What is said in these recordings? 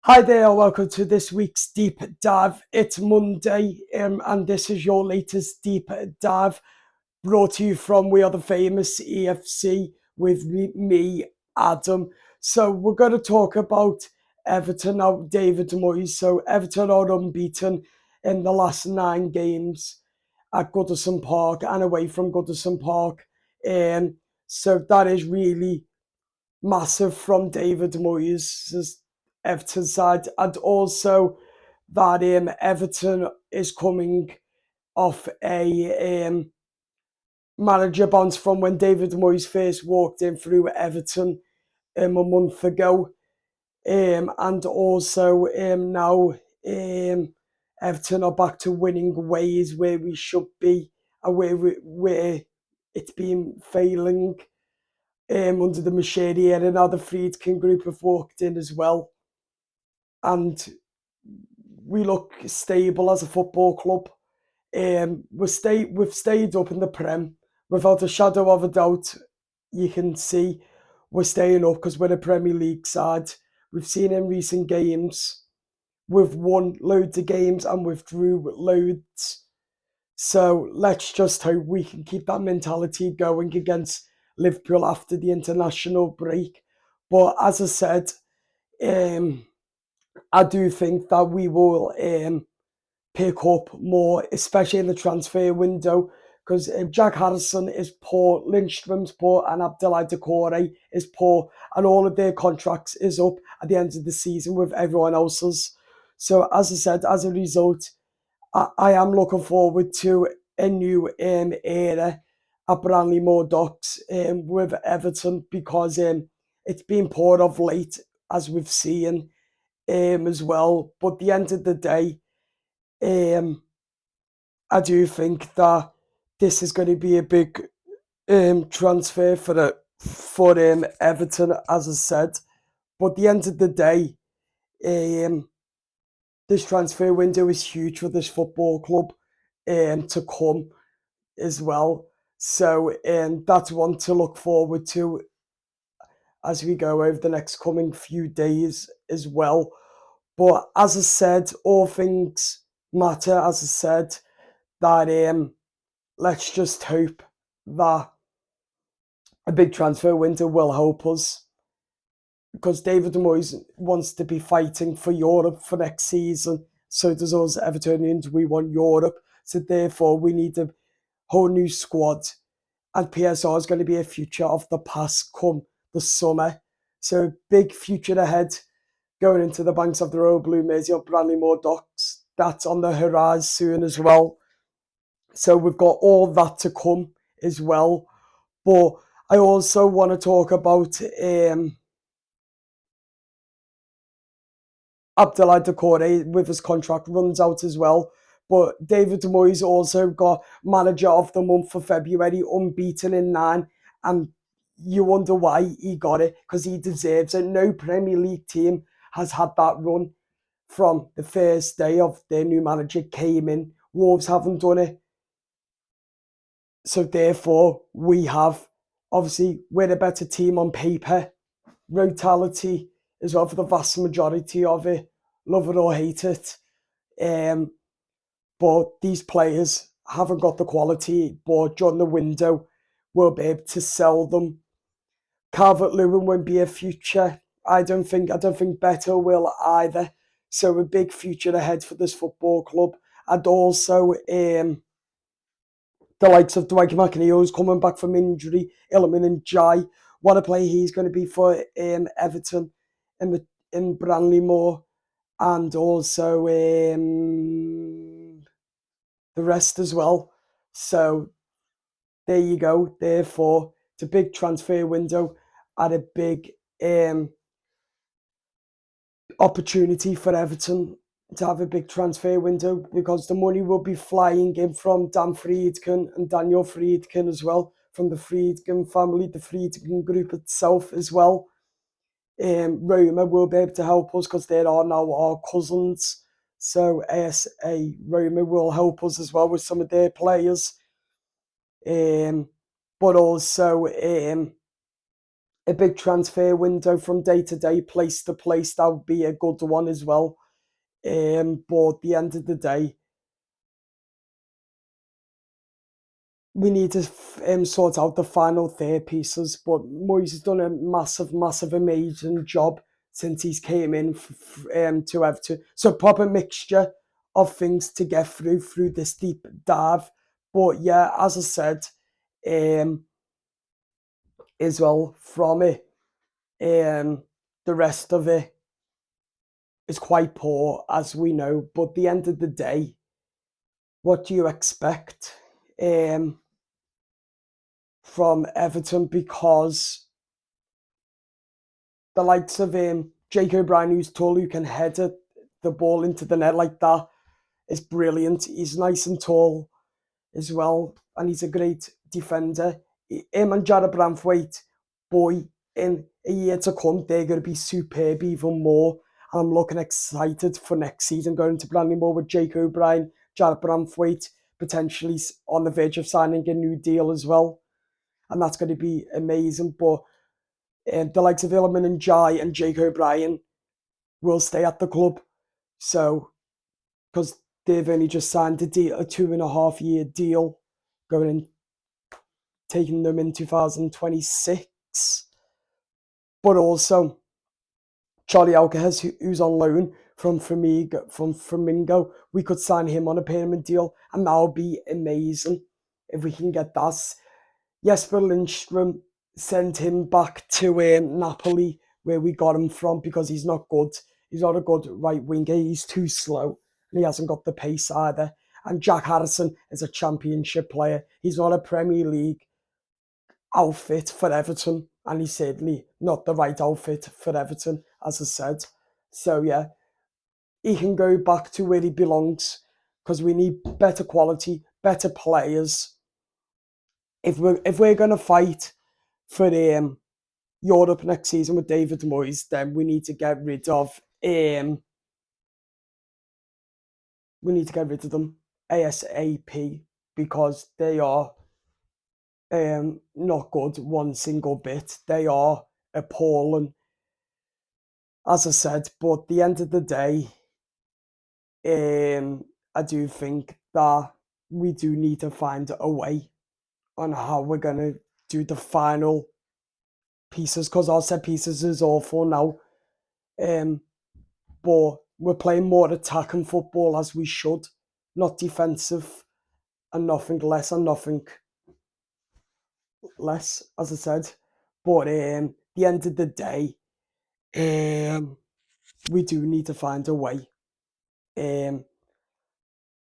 Hi there, welcome to this week's Deep Dive. It's Monday, and this is your latest Deep Dive brought to you from We Are the Famous EFC with me, Adam. So we're going to talk about Everton now, David Moyes. So Everton are unbeaten in the last 9 games at Goodison Park and away from Goodison Park. So that is really massive from David Moyes' Everton side, and also that Everton is coming off a manager bounce from when David Moyes first walked in through Everton a month ago, and also now Everton are back to winning ways where we should be, and where it's been failing under the Machete era. Now the Friedkin group have walked in as well, and we look stable as a football club. We've stayed up in the Prem without a shadow of a doubt. You can see we're staying up because we're a Premier League side. We've seen in recent games we've won loads of games and we've drew loads. So let's just hope we can keep that mentality going against Liverpool after the international break. But as I said, I do think that we will pick up more, especially in the transfer window, because Jack Harrison is poor, Lindstrom's poor, and Abdoulaye Doucouré is poor, and all of their contracts is up at the end of the season with everyone else's. So as I said, as a result, I am looking forward to a new era at Branley Docks with Everton, because it's been poor of late, as we've seen as well. But at the end of the day, I do think that this is going to be a big transfer for Everton, as I said. But at the end of the day, um, this transfer window is huge for this football club to come as well. So that's one to look forward to as we go over the next coming few days as well. But as I said, all things matter. As I said, that let's just hope that a big transfer window will help us, because David Moyes wants to be fighting for Europe for next season. So does us Evertonians. We want Europe. So therefore, we need a whole new squad. And PSR is going to be a future of the past come the summer. So big future ahead going into the banks of the Royal Blue Mersey or Branley Docks. That's on the horizon soon as well. So we've got all that to come as well. But I also want to talk about Abdoulaye Doucouré with his contract runs out as well. But David Moyes also got Manager of the Month for February, unbeaten in 9. And you wonder why he got it, because he deserves it. No Premier League team has had that run from the first day of their new manager came in. Wolves haven't done it. So therefore, we have, obviously, we're a better team on paper. Brutality as well for the vast majority of it. Love it or hate it. But these players haven't got the quality, but during the window, we'll be able to sell them. Calvert-Lewin won't be a future. I don't think Beto will either. So a big future ahead for this football club. And also the likes of Dwight McNeil's coming back from injury, Iliman and Jai. What a play he's going to be for Everton in Branley, and also the rest as well. So there you go. Therefore, it's a big transfer window and a big opportunity for Everton to have a big transfer window, because the money will be flying in from Dan Friedkin and Daniel Friedkin as well, from the Friedkin family, the Friedkin group itself as well. Roma will be able to help us because they are now our cousins. So ASA Roma will help us as well with some of their players. But also a big transfer window from day to day, place to place. That would be a good one as well. But at the end of the day, we need to sort out the final third pieces. But Moyes has done a massive, amazing job since he's came in to Everton. So proper mixture of things to get through this deep dive. But yeah, as I said, as well from it, the rest of it is quite poor, as we know. But at the end of the day, what do you expect from Everton? Because the likes of Jake O'Brien, who's tall, who can header the ball into the net like that, is brilliant. He's nice and tall as well, and he's a great defender. Him and Jared Branthwaite, boy, in a year to come, they're going to be superb even more. And I'm looking excited for next season, going to Brandywell with Jake O'Brien, Jared Branthwaite, potentially on the verge of signing a new deal as well. And that's going to be amazing. But the likes of Ilman and Jai and Jake O'Brien will stay at the club. So, because they've only just signed a 2.5 year deal, going in, taking them in 2026. But also, Charlie Alcaraz, who's on loan from Flamingo, we could sign him on a permanent deal, and that would be amazing if we can get that. Jesper Lindstrom, sent him back to Napoli, where we got him from, because he's not good. He's not a good right winger. He's too slow, and he hasn't got the pace either. And Jack Harrison is a championship player. He's not a Premier League outfit for Everton, and he's certainly not the right outfit for Everton, as I said. So yeah, he can go back to where he belongs, because we need better quality, better players. If we're gonna fight for Europe next season with David Moyes, then we need to get rid of them ASAP, because they are not good one single bit. They are appalling, as I said. But at the end of the day, I do think that we do need to find a way on how we're gonna do the final pieces, because our set pieces is awful now. But we're playing more attacking football, as we should, not defensive, and nothing less, as I said. But the end of the day, we do need to find a way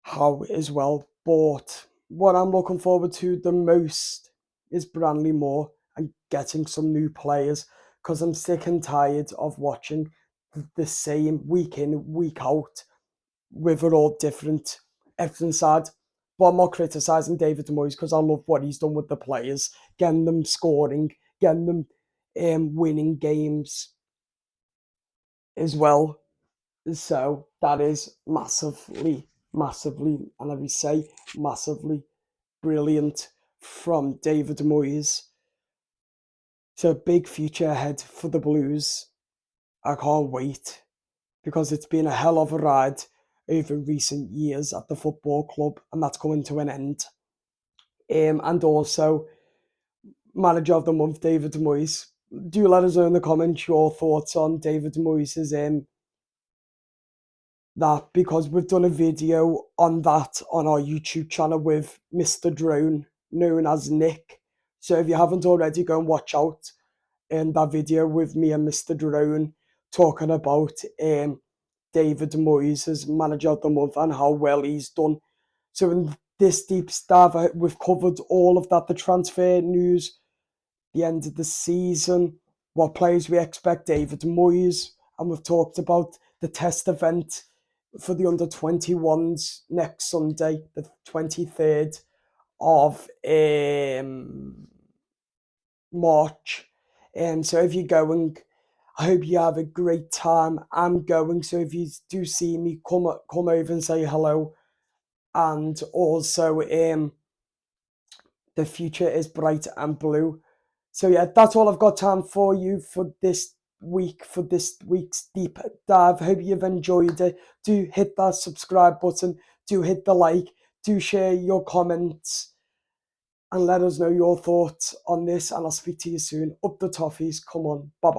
how as well. But what I'm looking forward to the most is Branley Moore and getting some new players, because I'm sick and tired of watching the same week in, week out with an all different Everton side. But I'm not criticising David Moyes, because I love what he's done with the players, getting them scoring, getting them winning games as well. So that is massively, and I will say massively brilliant from David Moyes. So big future ahead for the Blues. I can't wait, because it's been a hell of a ride over recent years at the football club, and that's coming to an end. And also, manager of the month, David Moyes. Do let us know in the comments your thoughts on David Moyes' that, because we've done a video on that on our YouTube channel with Mr. Drone, known as Nick. So if you haven't already, go and watch out in that video with me and Mr. Drone, talking about David Moyes as manager of the month and how well he's done. So in this deep dive, we've covered all of that, the transfer news, the end of the season, what players we expect, David Moyes, and we've talked about the test event for the under-21s next Sunday, the 23rd of March. So if you're going, I hope you have a great time. I'm going, so if you do see me, come over and say hello. And also, the future is bright and blue. So yeah, that's all I've got time for you for this week, for this week's deep dive. Hope you've enjoyed it. Do hit that subscribe button, do hit the like, do share your comments, and let us know your thoughts on this. And I'll speak to you soon. Up the toffees. Come on. Bye bye.